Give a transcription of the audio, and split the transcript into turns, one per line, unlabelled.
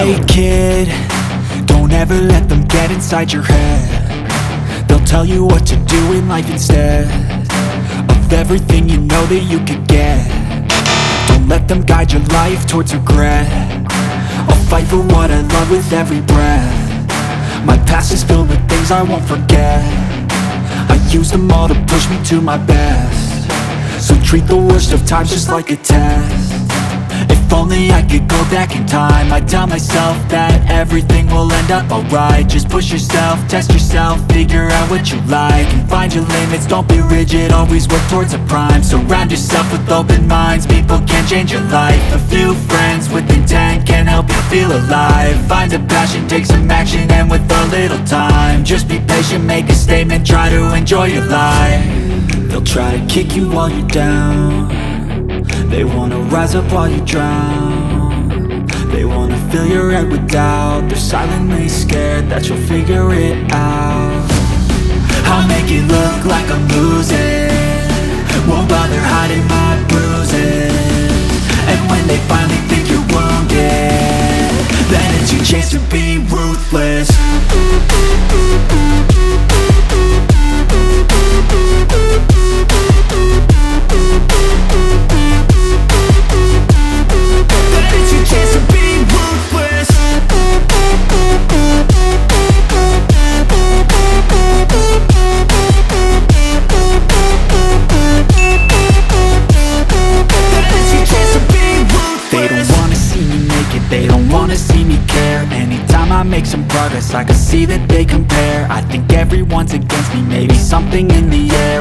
Hey kid, don't ever let them get inside your head. They'll tell you what to do in life instead of everything you know that you could get. Don't let them guide your life towards regret. I'll fight for what I love with every breath. My past is filled with things I won't forget. I use them all to push me to my best. So treat the worst of times just like a test. If only I could go back in time, I'd tell myself that everything will end up alright. Just push yourself, test yourself, figure out what you like, and find your limits, don't be rigid, always work towards a prime. Surround yourself with open minds, people can change your life. A few friends with intent can help you feel alive. Find a passion, take some action, and with a little time, just be patient, make a statement, try to enjoy your life. They'll try to kick you while you're down. They wanna rise up while you drown. They wanna fill your head with doubt. They're silently scared that you'll figure it out. I'll make it look like I'm losing, won't bother hiding my bruises. And when they finally think you're wounded, then it's your chance to be ruthless. They don't wanna see me care. Anytime I make some progress, I can see that they compare. I think everyone's against me, maybe something in the air.